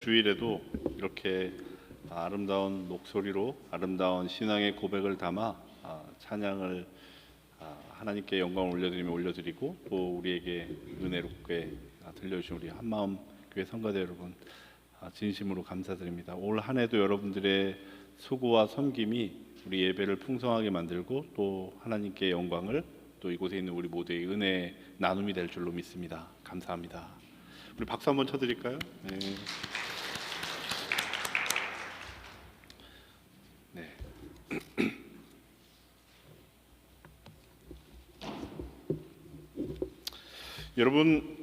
주일에도 이렇게 아름다운 목소리로 아름다운 신앙의 고백을 담아 찬양을 하나님께 영광을 올려드리고 또 우리에게 은혜롭게 들려주신 우리 한마음 교회 성가대 여러분 진심으로 감사드립니다. 올 한 해도 여러분들의 수고와 섬김이 우리 예배를 풍성하게 만들고 또 하나님께 영광을 또 이곳에 있는 우리 모두의 은혜 나눔이 될 줄로 믿습니다. 감사합니다. 우리 박수 한번 쳐드릴까요? 네. 여러분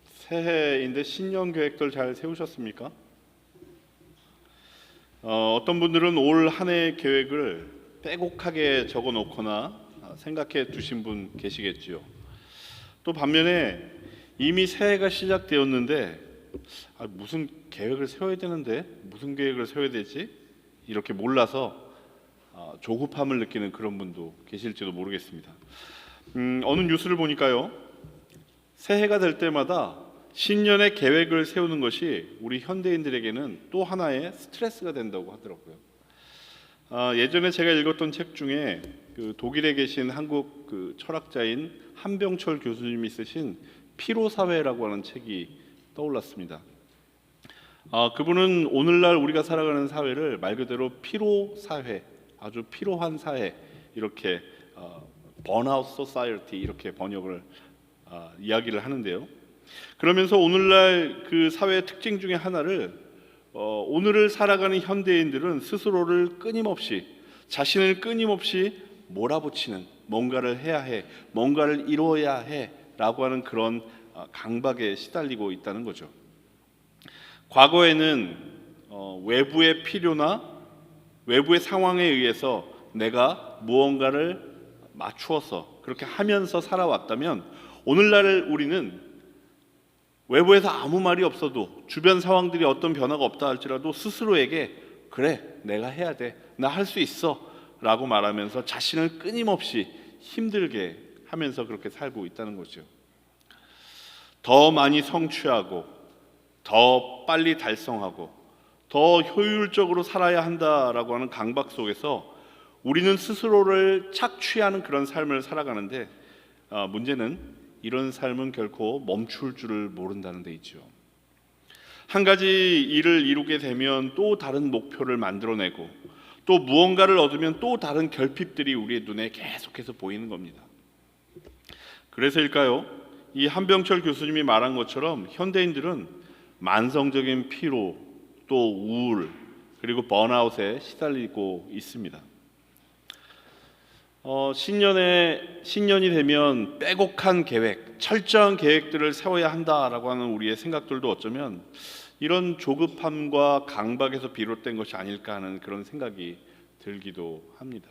새해인데 신년 계획들 잘 세우셨습니까? 어떤 분들은 올 한 해의 계획을 빼곡하게 적어 놓거나 생각해 두신 분 계시겠지요. 또 반면에 이미 새해가 시작되었는데 무슨 계획을 세워야 되는데 무슨 계획을 세워야 되지? 이렇게 몰라서 조급함을 느끼는 그런 분도 계실지도 모르겠습니다. 어느 뉴스를 보니까요, 새해가 될 때마다 신년의 계획을 세우는 것이 우리 현대인들에게는 또 하나의 스트레스가 된다고 하더라고요. 예전에 제가 읽었던 책 중에 독일에 계신 한국 철학자인 한병철 교수님이 쓰신 피로사회라고 하는 책이 떠올랐습니다. 그분은 오늘날 우리가 살아가는 사회를 말 그대로 피로사회, 아주 피로한 사회, 이렇게 번아웃 소사이어티 이렇게 번역을 이야기를 하는데요. 그러면서 오늘날 그 사회의 특징 중에 하나를 오늘을 살아가는 현대인들은 스스로를 끊임없이 자신을 끊임없이 몰아붙이는, 뭔가를 해야 해, 뭔가를 이루어야 해라고 하는 그런 강박에 시달리고 있다는 거죠. 과거에는 외부의 필요나 외부의 상황에 의해서 내가 무언가를 맞추어서 그렇게 하면서 살아왔다면, 오늘날 우리는 외부에서 아무 말이 없어도 주변 상황들이 어떤 변화가 없다 할지라도 스스로에게 그래, 내가 해야 돼, 나 할 수 있어 라고 말하면서 자신을 끊임없이 힘들게 하면서 그렇게 살고 있다는 거죠. 더 많이 성취하고 더 빨리 달성하고 더 효율적으로 살아야 한다라고 하는 강박 속에서 우리는 스스로를 착취하는 그런 삶을 살아가는데, 문제는 이런 삶은 결코 멈출 줄을 모른다는 데 있죠. 한 가지 일을 이루게 되면 또 다른 목표를 만들어내고 또 무언가를 얻으면 또 다른 결핍들이 우리의 눈에 계속해서 보이는 겁니다. 그래서일까요? 이 한병철 교수님이 말한 것처럼 현대인들은 만성적인 피로, 또 우울, 그리고 번아웃에 시달리고 있습니다. 신년이 되면 빼곡한 계획, 철저한 계획들을 세워야 한다라고 하는 우리의 생각들도 어쩌면 이런 조급함과 강박에서 비롯된 것이 아닐까 하는 그런 생각이 들기도 합니다.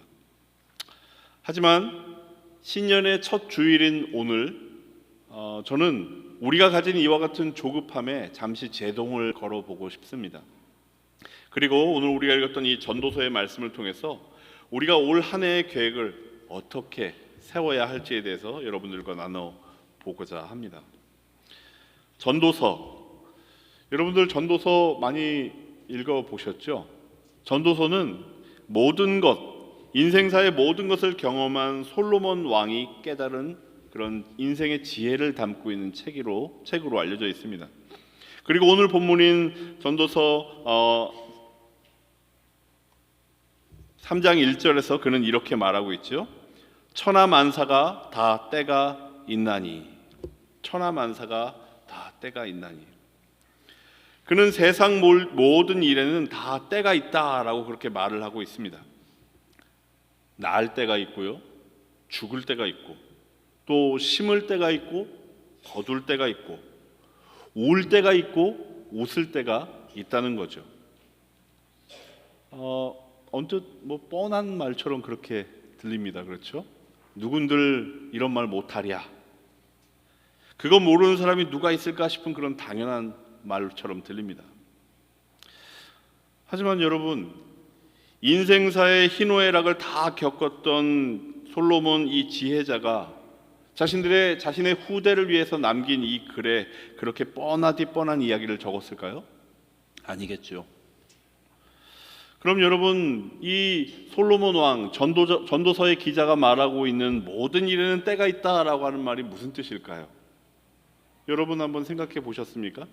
하지만 신년의 첫 주일인 오늘, 저는 우리가 가진 이와 같은 조급함에 잠시 제동을 걸어보고 싶습니다. 그리고 오늘 우리가 읽었던 이 전도서의 말씀을 통해서 우리가 올 한 해의 계획을 어떻게 세워야 할지에 대해서 여러분들과 나눠보고자 합니다. 전도서, 여러분들 전도서 많이 읽어보셨죠? 전도서는 모든 것, 인생사의 모든 것을 경험한 솔로몬 왕이 깨달은 그런 인생의 지혜를 담고 있는 책으로 알려져 있습니다. 그리고 오늘 본문인 전도서 3장 1절에서 그는 이렇게 말하고 있죠. 천하만사가 다 때가 있나니, 천하만사가 다 때가 있나니. 그는 세상 모든 일에는 다 때가 있다라고 그렇게 말을 하고 있습니다. 낳을 때가 있고요, 죽을 때가 있고, 또 심을 때가 있고, 거둘 때가 있고, 울 때가 있고, 웃을 때가 있다는 거죠. 언뜻 뻔한 말처럼 그렇게 들립니다. 그렇죠? 누군들 이런 말 못하랴, 그거 모르는 사람이 누가 있을까 싶은 그런 당연한 말처럼 들립니다. 하지만 여러분, 인생사의 희노애락을 다 겪었던 솔로몬 이 지혜자가 자신의 후대를 위해서 남긴 이 글에 그렇게 뻔한 이야기를 적었을까요? 아니겠죠. 그럼 여러분, 이 솔로몬 왕 전도서의 기자가 말하고 있는 모든 일에는 때가 있다라고 하는 말이 무슨 뜻일까요? 여러분 한번 생각해 보셨습니까?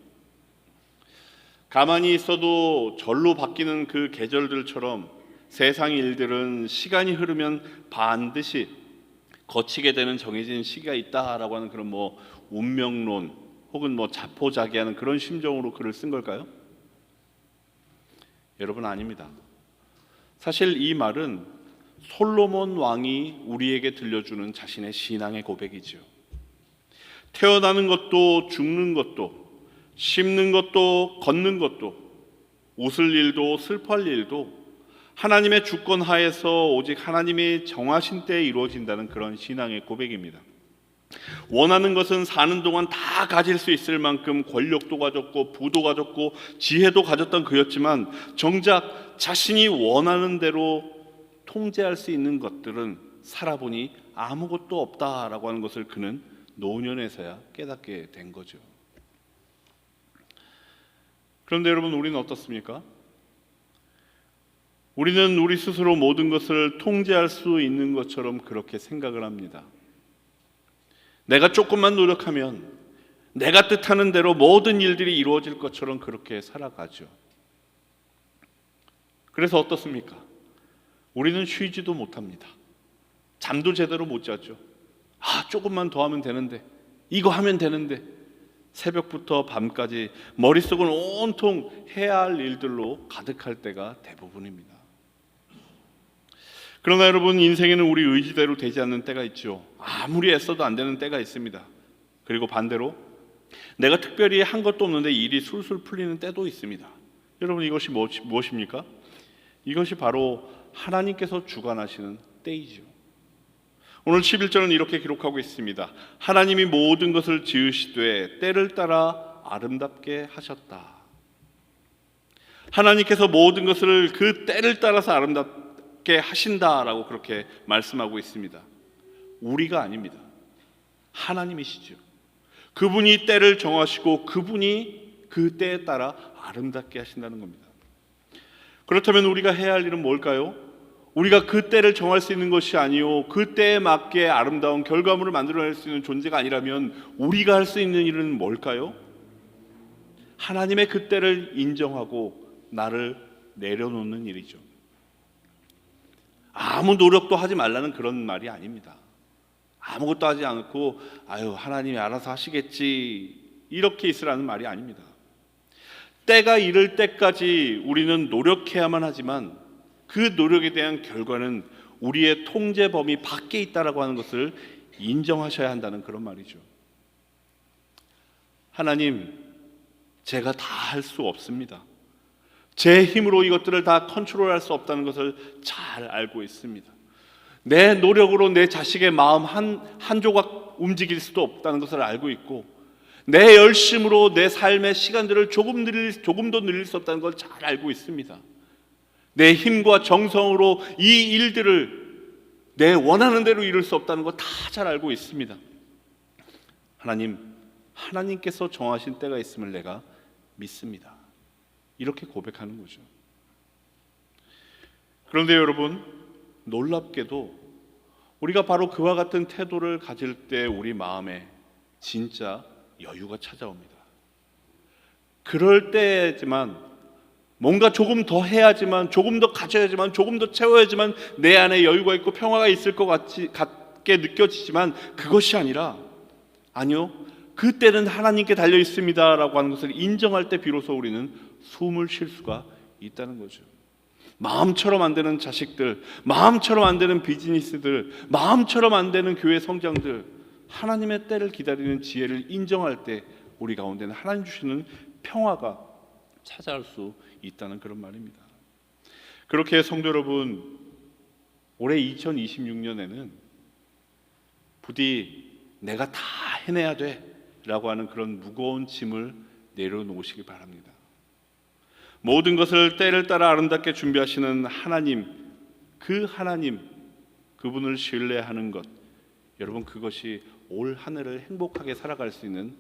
가만히 있어도 절로 바뀌는 그 계절들처럼 세상 일들은 시간이 흐르면 반드시 거치게 되는 정해진 시기가 있다라고 하는 그런 운명론 혹은 자포자기하는 그런 심정으로 글을 쓴 걸까요? 여러분, 아닙니다. 사실 이 말은 솔로몬 왕이 우리에게 들려주는 자신의 신앙의 고백이죠. 태어나는 것도 죽는 것도 씹는 것도 걷는 것도 웃을 일도 슬퍼할 일도 하나님의 주권 하에서 오직 하나님이 정하신 때에 이루어진다는 그런 신앙의 고백입니다. 원하는 것은 사는 동안 다 가질 수 있을 만큼 권력도 가졌고 부도 가졌고 지혜도 가졌던 그였지만 정작 자신이 원하는 대로 통제할 수 있는 것들은 살아보니 아무것도 없다라고 하는 것을 그는 노년에서야 깨닫게 된 거죠. 그런데 여러분, 우리는 어떻습니까? 우리는 우리 스스로 모든 것을 통제할 수 있는 것처럼 그렇게 생각을 합니다. 내가 조금만 노력하면 내가 뜻하는 대로 모든 일들이 이루어질 것처럼 그렇게 살아가죠. 그래서 어떻습니까? 우리는 쉬지도 못합니다. 잠도 제대로 못 자죠. 조금만 더 하면 되는데, 이거 하면 되는데, 새벽부터 밤까지 머릿속은 온통 해야 할 일들로 가득할 때가 대부분입니다. 그러나 여러분, 인생에는 우리 의지대로 되지 않는 때가 있죠. 아무리 애써도 안 되는 때가 있습니다. 그리고 반대로 내가 특별히 한 것도 없는데 일이 술술 풀리는 때도 있습니다. 여러분, 이것이 무엇입니까? 이것이 바로 하나님께서 주관하시는 때이죠. 오늘 11절은 이렇게 기록하고 있습니다. 하나님이 모든 것을 지으시되 때를 따라 아름답게 하셨다. 하나님께서 모든 것을 그 때를 따라서 아름답게 하신다라고 그렇게 말씀하고 있습니다. 우리가 아닙니다. 하나님이시죠. 그분이 때를 정하시고 그분이 그 때에 따라 아름답게 하신다는 겁니다. 그렇다면 우리가 해야 할 일은 뭘까요? 우리가 그 때를 정할 수 있는 것이 아니요, 그 때에 맞게 아름다운 결과물을 만들어낼 수 있는 존재가 아니라면 우리가 할 수 있는 일은 뭘까요? 하나님의 그 때를 인정하고 나를 내려놓는 일이죠. 아무 노력도 하지 말라는 그런 말이 아닙니다. 아무것도 하지 않고 하나님이 알아서 하시겠지 이렇게 있으라는 말이 아닙니다. 때가 이를 때까지 우리는 노력해야만 하지만 그 노력에 대한 결과는 우리의 통제 범위 밖에 있다라고 하는 것을 인정하셔야 한다는 그런 말이죠. 하나님, 제가 다 할 수 없습니다. 제 힘으로 이것들을 다 컨트롤할 수 없다는 것을 잘 알고 있습니다. 내 노력으로 내 자식의 마음 한 조각 움직일 수도 없다는 것을 알고 있고, 내 열심으로 내 삶의 시간들을 조금도 늘릴 수 없다는 걸 잘 알고 있습니다. 내 힘과 정성으로 이 일들을 내 원하는 대로 이룰 수 없다는 거 다 잘 알고 있습니다. 하나님께서 정하신 때가 있음을 내가 믿습니다. 이렇게 고백하는 거죠. 그런데 여러분, 놀랍게도 우리가 바로 그와 같은 태도를 가질 때 우리 마음에 진짜 여유가 찾아옵니다. 그럴 때지만 뭔가 조금 더 해야지만, 조금 더 가져야지만, 조금 더 채워야지만 내 안에 여유가 있고 평화가 있을 것 같게 느껴지지만 그것이 아니라, 아니요, 그때는 하나님께 달려 있습니다라고 하는 것을 인정할 때 비로소 우리는 숨을 쉴 수가 있다는 거죠. 마음처럼 안 되는 자식들, 마음처럼 안 되는 비즈니스들, 마음처럼 안 되는 교회 성장들, 하나님의 때를 기다리는 지혜를 인정할 때 우리 가운데는 하나님 주시는 평화가 찾아올 수 있다는 그런 말입니다. 그렇게 성도 여러분, 올해 2026년에는 부디 내가 다 해내야 돼 라고 하는 그런 무거운 짐을 내려놓으시기 바랍니다. 모든 것을 때를 따라 아름답게 준비하시는 하나님, 그분을 신뢰하는 것, 여러분, 그것이 올 한 해를 행복하게 살아갈 수 있는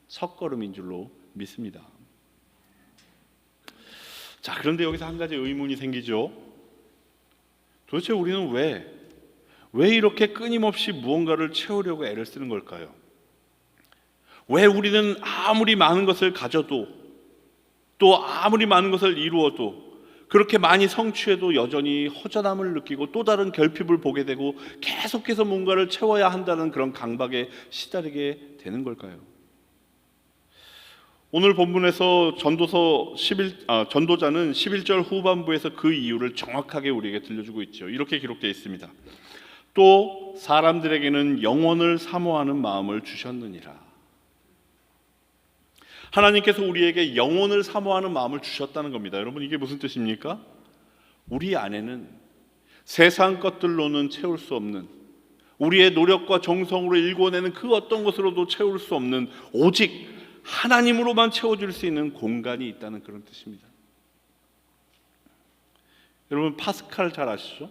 첫걸음인 줄로 믿습니다. 자, 그런데 여기서 한 가지 의문이 생기죠. 도대체 우리는 왜 이렇게 끊임없이 무언가를 채우려고 애를 쓰는 걸까요? 왜 우리는 아무리 많은 것을 가져도, 또 아무리 많은 것을 이루어도, 그렇게 많이 성취해도 여전히 허전함을 느끼고 또 다른 결핍을 보게 되고 계속해서 뭔가를 채워야 한다는 그런 강박에 시달리게 되는 걸까요? 오늘 본문에서 전도자는 11절 후반부에서 그 이유를 정확하게 우리에게 들려주고 있죠. 이렇게 기록되어 있습니다. 또 사람들에게는 영혼을 사모하는 마음을 주셨느니라. 하나님께서 우리에게 영혼을 사모하는 마음을 주셨다는 겁니다. 여러분, 이게 무슨 뜻입니까? 우리 안에는 세상 것들로는 채울 수 없는, 우리의 노력과 정성으로 일궈내는 그 어떤 것으로도 채울 수 없는, 오직 하나님으로만 채워줄 수 있는 공간이 있다는 그런 뜻입니다. 여러분, 파스칼 잘 아시죠?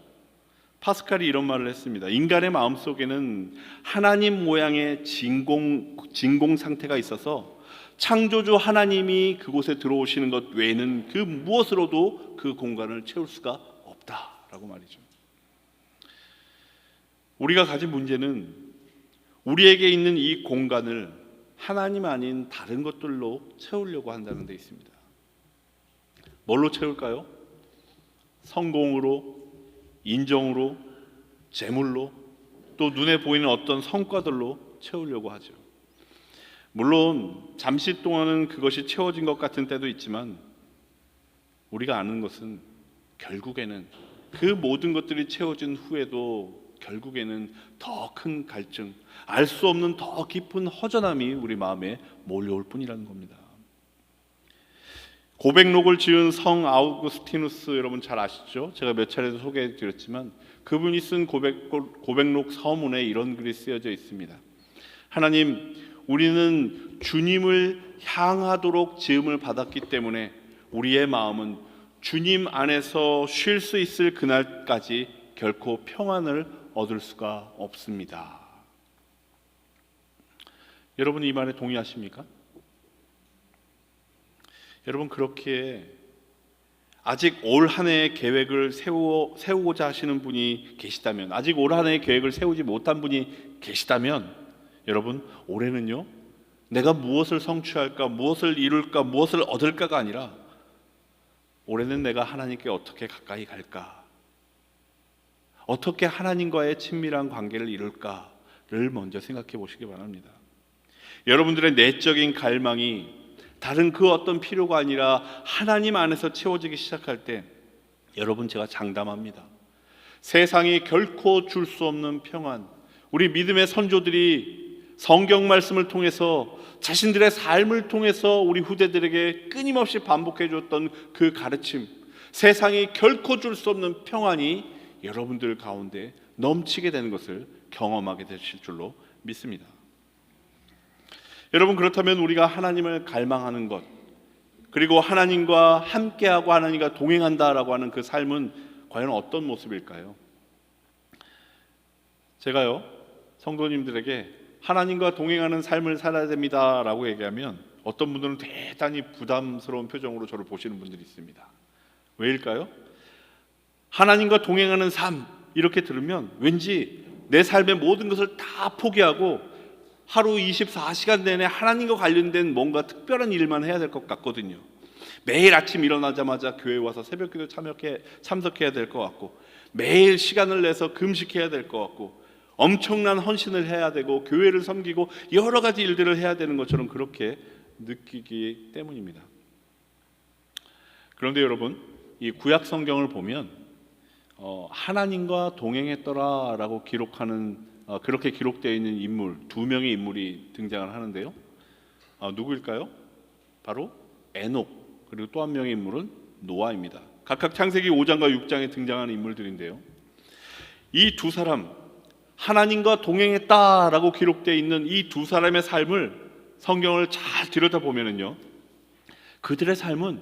파스칼이 이런 말을 했습니다. 인간의 마음속에는 하나님 모양의 진공 상태가 있어서 창조주 하나님이 그곳에 들어오시는 것 외에는 그 무엇으로도 그 공간을 채울 수가 없다라고 말이죠. 우리가 가진 문제는 우리에게 있는 이 공간을 하나님 아닌 다른 것들로 채우려고 한다는 데 있습니다. 뭘로 채울까요? 성공으로, 인정으로, 재물로, 또 눈에 보이는 어떤 성과들로 채우려고 하죠. 물론 잠시 동안은 그것이 채워진 것 같은 때도 있지만 우리가 아는 것은 결국에는 그 모든 것들이 채워진 후에도 결국에는 더 큰 갈증, 알 수 없는 더 깊은 허전함이 우리 마음에 몰려올 뿐이라는 겁니다. 고백록을 지은 성 아우구스티누스 여러분 잘 아시죠? 제가 몇 차례도 소개해 드렸지만 그분이 쓴 고백록 서문에 이런 글이 쓰여져 있습니다. 하나님, 우리는 주님을 향하도록 지음을 받았기 때문에 우리의 마음은 주님 안에서 쉴 수 있을 그날까지 결코 평안을 얻을 수가 없습니다. 여러분, 이 말에 동의하십니까? 여러분, 그렇게 아직 올 한 해의 계획을 세우고자 하시는 분이 계시다면, 아직 올 한 해의 계획을 세우지 못한 분이 계시다면, 여러분, 올해는요, 내가 무엇을 성취할까, 무엇을 이룰까, 무엇을 얻을까가 아니라 올해는 내가 하나님께 어떻게 가까이 갈까, 어떻게 하나님과의 친밀한 관계를 이룰까를 먼저 생각해 보시기 바랍니다. 여러분들의 내적인 갈망이 다른 그 어떤 필요가 아니라 하나님 안에서 채워지기 시작할 때, 여러분, 제가 장담합니다. 세상이 결코 줄 수 없는 평안, 우리 믿음의 선조들이 성경 말씀을 통해서 자신들의 삶을 통해서 우리 후대들에게 끊임없이 반복해 줬던 그 가르침, 세상이 결코 줄 수 없는 평안이 여러분들 가운데 넘치게 되는 것을 경험하게 되실 줄로 믿습니다. 여러분, 그렇다면 우리가 하나님을 갈망하는 것, 그리고 하나님과 함께하고 하나님과 동행한다라고 하는 그 삶은 과연 어떤 모습일까요? 제가요, 성도님들에게 하나님과 동행하는 삶을 살아야 됩니다라고 얘기하면 어떤 분들은 대단히 부담스러운 표정으로 저를 보시는 분들이 있습니다. 왜일까요? 하나님과 동행하는 삶, 이렇게 들으면 왠지 내 삶의 모든 것을 다 포기하고 하루 24시간 내내 하나님과 관련된 뭔가 특별한 일만 해야 될 것 같거든요. 매일 아침 일어나자마자 교회 와서 새벽기도 참석해야 될 것 같고, 매일 시간을 내서 금식해야 될 것 같고, 엄청난 헌신을 해야 되고, 교회를 섬기고 여러 가지 일들을 해야 되는 것처럼 그렇게 느끼기 때문입니다. 그런데 여러분, 이 구약 성경을 보면 하나님과 동행했더라라고 기록하는, 그렇게 기록되어 있는 인물, 두 명의 인물이 등장을 하는데요. 누구일까요? 바로 에녹, 그리고 또 한 명의 인물은 노아입니다. 각각 창세기 5장과 6장에 등장하는 인물들인데요. 이 두 사람, 하나님과 동행했다라고 기록되어 있는 이 두 사람의 삶을 성경을 잘 들여다보면요, 그들의 삶은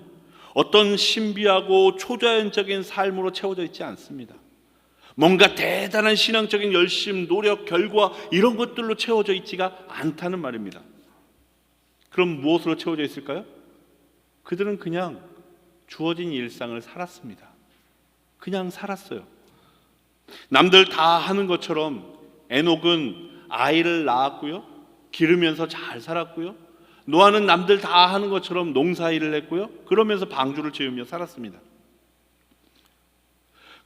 어떤 신비하고 초자연적인 삶으로 채워져 있지 않습니다. 뭔가 대단한 신앙적인 열심, 노력, 결과 이런 것들로 채워져 있지가 않다는 말입니다. 그럼 무엇으로 채워져 있을까요? 그들은 그냥 주어진 일상을 살았습니다. 그냥 살았어요. 남들 다 하는 것처럼 에녹은 아이를 낳았고요, 기르면서 잘 살았고요, 노아는 남들 다 하는 것처럼 농사일을 했고요, 그러면서 방주를 지으며 살았습니다.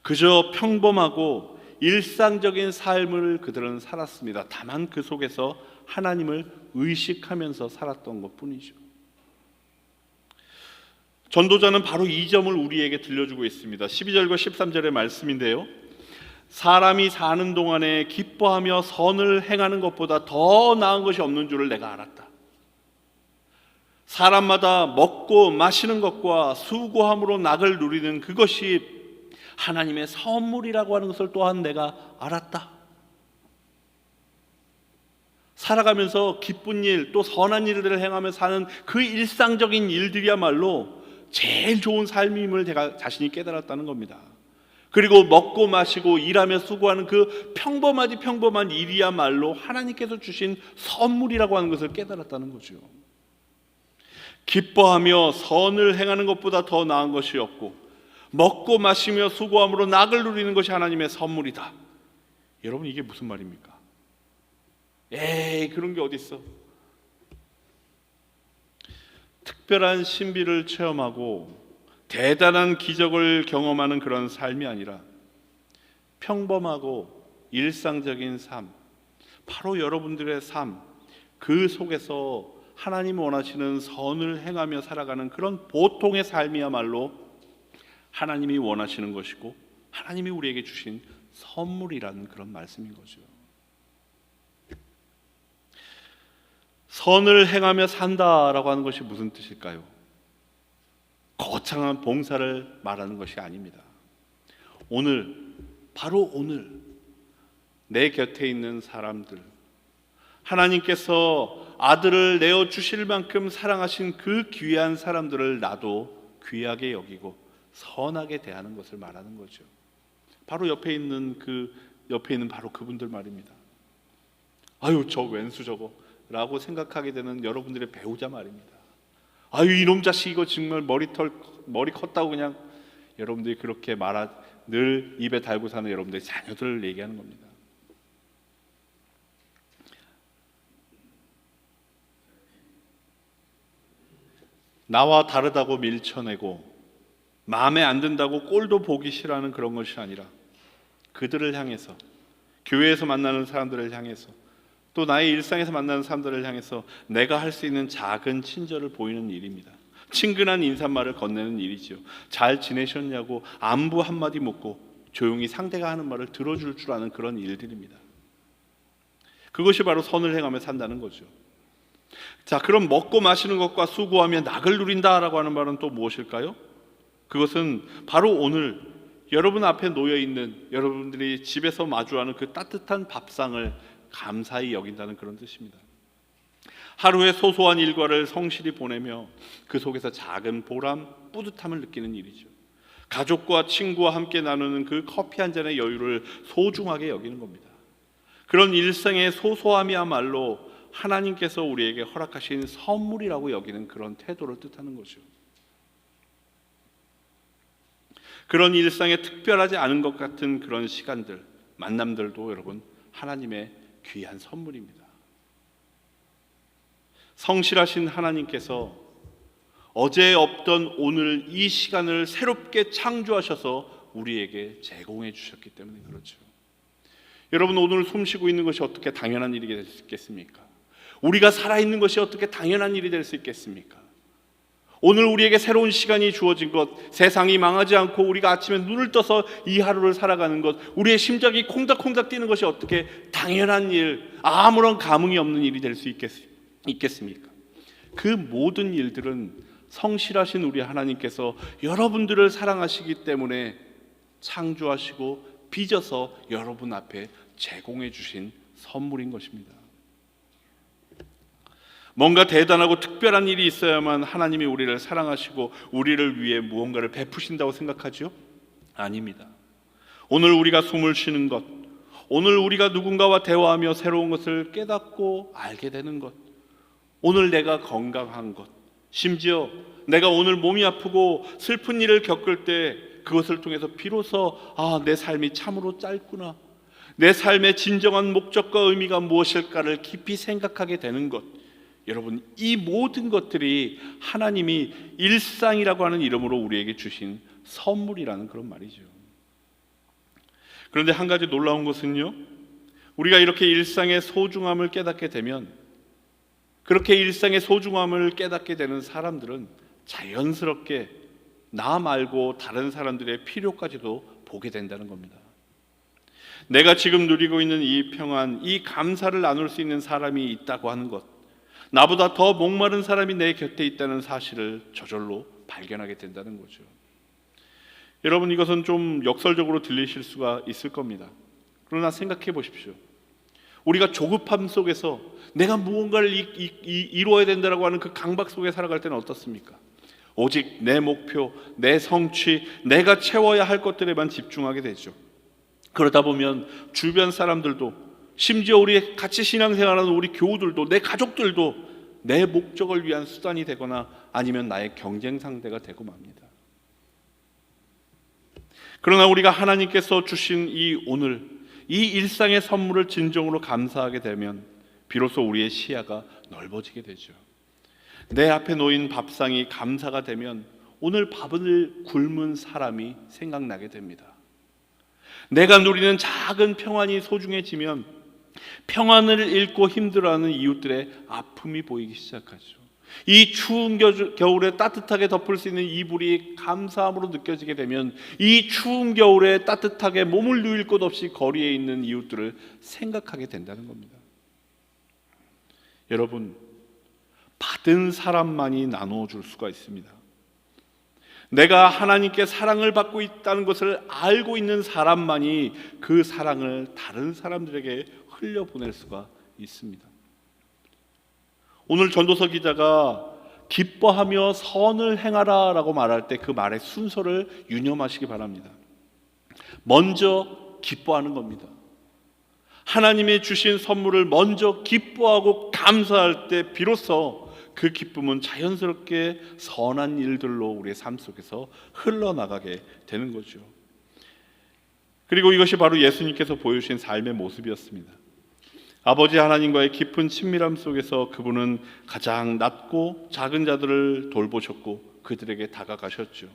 그저 평범하고 일상적인 삶을 그들은 살았습니다. 다만 그 속에서 하나님을 의식하면서 살았던 것뿐이죠. 전도자는 바로 이 점을 우리에게 들려주고 있습니다. 12절과 13절의 말씀인데요, 사람이 사는 동안에 기뻐하며 선을 행하는 것보다 더 나은 것이 없는 줄을 내가 알았다. 사람마다 먹고 마시는 것과 수고함으로 낙을 누리는 그것이 하나님의 선물이라고 하는 것을 또한 내가 알았다. 살아가면서 기쁜 일, 또 선한 일들을 행하며 사는 그 일상적인 일들이야말로 제일 좋은 삶임을 제가 자신이 깨달았다는 겁니다. 그리고 먹고 마시고 일하며 수고하는 그 평범한 일이야말로 하나님께서 주신 선물이라고 하는 것을 깨달았다는 거죠. 기뻐하며 선을 행하는 것보다 더 나은 것이 없고 먹고 마시며 수고함으로 낙을 누리는 것이 하나님의 선물이다. 여러분, 이게 무슨 말입니까? 에이, 그런 게 어디 있어? 특별한 신비를 체험하고 대단한 기적을 경험하는 그런 삶이 아니라 평범하고 일상적인 삶, 바로 여러분들의 삶, 그 속에서 하나님 원하시는 선을 행하며 살아가는 그런 보통의 삶이야말로 하나님이 원하시는 것이고 하나님이 우리에게 주신 선물이라는 그런 말씀인 거죠. 선을 행하며 산다라고 하는 것이 무슨 뜻일까요? 거창한 봉사를 말하는 것이 아닙니다. 오늘, 바로 오늘 내 곁에 있는 사람들, 하나님께서 아들을 내어주실 만큼 사랑하신 그 귀한 사람들을 나도 귀하게 여기고 선하게 대하는 것을 말하는 거죠. 바로 옆에 있는 바로 그분들 말입니다. 아유, 저 왼수 저거 라고 생각하게 되는 여러분들의 배우자 말입니다. 아유, 이놈 자식 이거 정말 머리 컸다고 그냥 여러분들이 그렇게 늘 입에 달고 사는 여러분들의 자녀들을 얘기하는 겁니다. 나와 다르다고 밀쳐내고 마음에 안 든다고 꼴도 보기 싫어하는 그런 것이 아니라 그들을 향해서, 교회에서 만나는 사람들을 향해서, 또 나의 일상에서 만나는 사람들을 향해서 내가 할 수 있는 작은 친절을 보이는 일입니다. 친근한 인사말을 건네는 일이지요. 잘 지내셨냐고 안부 한마디 묻고 조용히 상대가 하는 말을 들어줄 줄 아는 그런 일들입니다. 그것이 바로 선을 행하며 산다는 거죠. 자, 그럼 먹고 마시는 것과 수고하며 낙을 누린다라고 하는 말은 또 무엇일까요? 그것은 바로 오늘 여러분 앞에 놓여 있는 여러분들이 집에서 마주하는 그 따뜻한 밥상을 감사히 여긴다는 그런 뜻입니다. 하루의 소소한 일과를 성실히 보내며 그 속에서 작은 보람, 뿌듯함을 느끼는 일이죠. 가족과 친구와 함께 나누는 그 커피 한 잔의 여유를 소중하게 여기는 겁니다. 그런 일상의 소소함이야말로 하나님께서 우리에게 허락하신 선물이라고 여기는 그런 태도를 뜻하는 거죠. 그런 일상에 특별하지 않은 것 같은 그런 시간들, 만남들도 여러분 하나님의 귀한 선물입니다. 성실하신 하나님께서 어제 없던 오늘 이 시간을 새롭게 창조하셔서 우리에게 제공해 주셨기 때문에 그렇죠. 여러분, 오늘 숨쉬고 있는 것이 어떻게 당연한 일이 될 수 있겠습니까? 우리가 살아있는 것이 어떻게 당연한 일이 될 수 있겠습니까? 오늘 우리에게 새로운 시간이 주어진 것, 세상이 망하지 않고 우리가 아침에 눈을 떠서 이 하루를 살아가는 것, 우리의 심장이 콩닥콩닥 뛰는 것이 어떻게 당연한 일, 아무런 감흥이 없는 일이 될 수 있겠습니까? 그 모든 일들은 성실하신 우리 하나님께서 여러분들을 사랑하시기 때문에 창조하시고 빚어서 여러분 앞에 제공해 주신 선물인 것입니다. 뭔가 대단하고 특별한 일이 있어야만 하나님이 우리를 사랑하시고 우리를 위해 무언가를 베푸신다고 생각하죠? 아닙니다. 오늘 우리가 숨을 쉬는 것, 오늘 우리가 누군가와 대화하며 새로운 것을 깨닫고 알게 되는 것, 오늘 내가 건강한 것, 심지어 내가 오늘 몸이 아프고 슬픈 일을 겪을 때 그것을 통해서 비로소 내 삶이 참으로 짧구나, 내 삶의 진정한 목적과 의미가 무엇일까를 깊이 생각하게 되는 것. 여러분, 이 모든 것들이 하나님이 일상이라고 하는 이름으로 우리에게 주신 선물이라는 그런 말이죠. 그런데 한 가지 놀라운 것은요, 우리가 이렇게 일상의 소중함을 깨닫게 되면, 그렇게 일상의 소중함을 깨닫게 되는 사람들은 자연스럽게 나 말고 다른 사람들의 필요까지도 보게 된다는 겁니다. 내가 지금 누리고 있는 이 평안, 이 감사를 나눌 수 있는 사람이 있다고 하는 것, 나보다 더 목마른 사람이 내 곁에 있다는 사실을 저절로 발견하게 된다는 거죠. 여러분, 이것은 좀 역설적으로 들리실 수가 있을 겁니다. 그러나 생각해 보십시오. 우리가 조급함 속에서 내가 무언가를 이루어야 된다고 하는 그 강박 속에 살아갈 때는 어떻습니까? 오직 내 목표, 내 성취, 내가 채워야 할 것들에만 집중하게 되죠. 그러다 보면 주변 사람들도, 심지어 우리 같이 신앙생활하는 우리 교우들도, 내 가족들도 내 목적을 위한 수단이 되거나 아니면 나의 경쟁 상대가 되고 맙니다. 그러나 우리가 하나님께서 주신 이 오늘, 이 일상의 선물을 진정으로 감사하게 되면 비로소 우리의 시야가 넓어지게 되죠. 내 앞에 놓인 밥상이 감사가 되면 오늘 밥을 굶은 사람이 생각나게 됩니다. 내가 누리는 작은 평안이 소중해지면 평안을 잃고 힘들어하는 이웃들의 아픔이 보이기 시작하죠. 이 추운 겨울에 따뜻하게 덮을 수 있는 이불이 감사함으로 느껴지게 되면 이 추운 겨울에 따뜻하게 몸을 누일 곳 없이 거리에 있는 이웃들을 생각하게 된다는 겁니다. 여러분, 받은 사람만이 나눠줄 수가 있습니다. 내가 하나님께 사랑을 받고 있다는 것을 알고 있는 사람만이 그 사랑을 다른 사람들에게 흘려보낼 수가 있습니다. 오늘 전도서 기자가 기뻐하며 선을 행하라 라고 말할 때 그 말의 순서를 유념하시기 바랍니다. 먼저 기뻐하는 겁니다. 하나님의 주신 선물을 먼저 기뻐하고 감사할 때 비로소 그 기쁨은 자연스럽게 선한 일들로 우리의 삶 속에서 흘러나가게 되는 거죠. 그리고 이것이 바로 예수님께서 보여주신 삶의 모습이었습니다. 아버지 하나님과의 깊은 친밀함 속에서 그분은 가장 낮고 작은 자들을 돌보셨고 그들에게 다가가셨죠.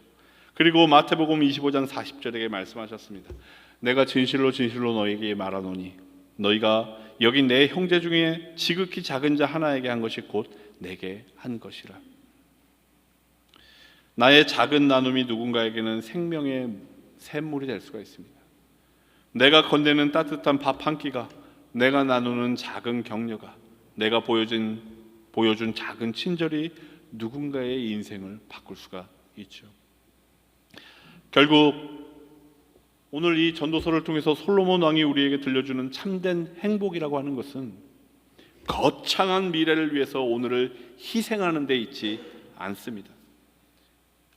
그리고 마태복음 25장 40절에 말씀하셨습니다. 내가 진실로 진실로 너희에게 말하노니 너희가 여기 내 형제 중에 지극히 작은 자 하나에게 한 것이 곧 내게 한 것이라. 나의 작은 나눔이 누군가에게는 생명의 샘물이 될 수가 있습니다. 내가 건네는 따뜻한 밥 한 끼가, 내가 나누는 작은 격려가, 내가 보여준 작은 친절이 누군가의 인생을 바꿀 수가 있죠. 결국 오늘 이 전도서를 통해서 솔로몬 왕이 우리에게 들려주는 참된 행복이라고 하는 것은 거창한 미래를 위해서 오늘을 희생하는 데 있지 않습니다.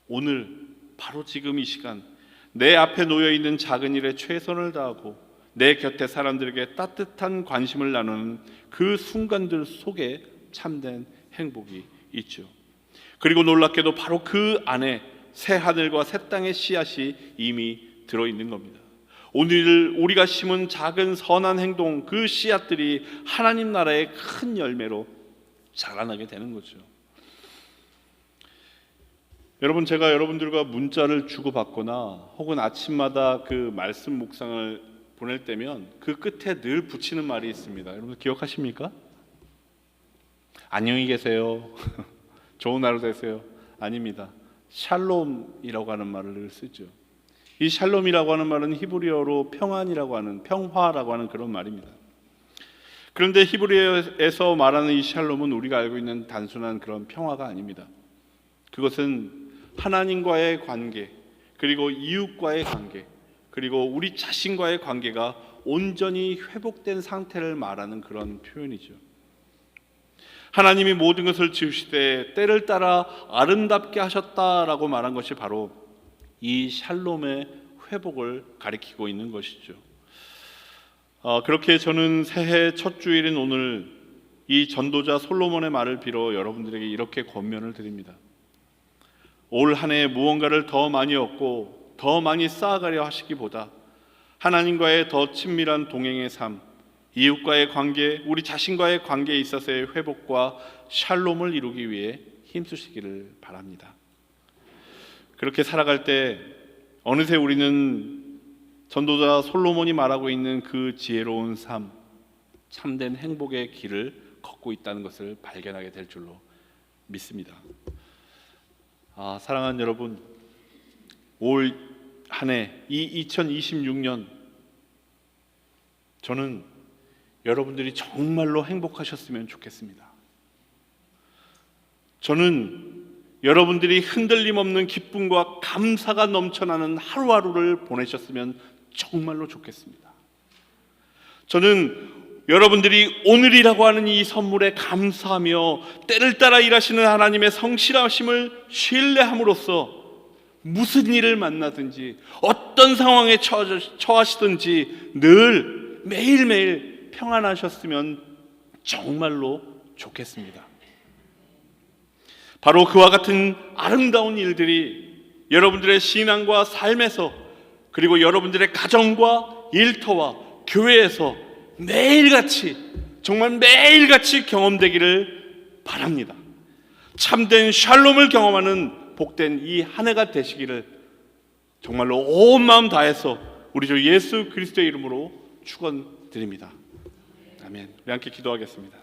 오늘 바로 지금 이 시간 내 앞에 놓여있는 작은 일에 최선을 다하고 내 곁에 사람들에게 따뜻한 관심을 나누는 그 순간들 속에 참된 행복이 있죠. 그리고 놀랍게도 바로 그 안에 새 하늘과 새 땅의 씨앗이 이미 들어있는 겁니다. 오늘 우리가 심은 작은 선한 행동, 그 씨앗들이 하나님 나라의 큰 열매로 자라나게 되는 거죠. 여러분, 제가 여러분들과 문자를 주고받거나 혹은 아침마다 그 말씀 묵상을 보낼 때면 그 끝에 늘 붙이는 말이 있습니다. 여러분 기억하십니까? 안녕히 계세요. 좋은 하루 되세요. 아닙니다. 샬롬이라고 하는 말을 늘 쓰죠. 이 샬롬이라고 하는 말은 히브리어로 평안이라고 하는, 평화라고 하는 그런 말입니다. 그런데 히브리어에서 말하는 이 샬롬은 우리가 알고 있는 단순한 그런 평화가 아닙니다. 그것은 하나님과의 관계, 그리고 이웃과의 관계, 그리고 우리 자신과의 관계가 온전히 회복된 상태를 말하는 그런 표현이죠. 하나님이 모든 것을 지으시되 때를 따라 아름답게 하셨다라고 말한 것이 바로 이 샬롬의 회복을 가리키고 있는 것이죠. 그렇게 저는 새해 첫 주일인 오늘 이 전도자 솔로몬의 말을 빌어 여러분들에게 이렇게 권면을 드립니다. 올 한 해 무언가를 더 많이 얻고 더 많이 쌓아가려 하시기보다 하나님과의 더 친밀한 동행의 삶, 이웃과의 관계, 우리 자신과의 관계에 있어서의 회복과 샬롬을 이루기 위해 힘쓰시기를 바랍니다. 그렇게 살아갈 때 어느새 우리는 전도자 솔로몬이 말하고 있는 그 지혜로운 삶, 참된 행복의 길을 걷고 있다는 것을 발견하게 될 줄로 믿습니다. 사랑하는 여러분, 올 한 해, 이 2026년 저는 여러분들이 정말로 행복하셨으면 좋겠습니다. 저는 여러분들이 흔들림 없는 기쁨과 감사가 넘쳐나는 하루하루를 보내셨으면 정말로 좋겠습니다. 저는 여러분들이 오늘이라고 하는 이 선물에 감사하며 때를 따라 일하시는 하나님의 성실하심을 신뢰함으로써 무슨 일을 만나든지 어떤 상황에 처하시든지 늘 매일매일 평안하셨으면 정말로 좋겠습니다. 바로 그와 같은 아름다운 일들이 여러분들의 신앙과 삶에서, 그리고 여러분들의 가정과 일터와 교회에서 매일같이, 정말 매일같이 경험되기를 바랍니다. 참된 샬롬을 경험하는 복된 이 한 해가 되시기를 정말로 온 마음 다해서 우리 주 예수 그리스도의 이름으로 축원드립니다. 아멘. 우리 함께 기도하겠습니다.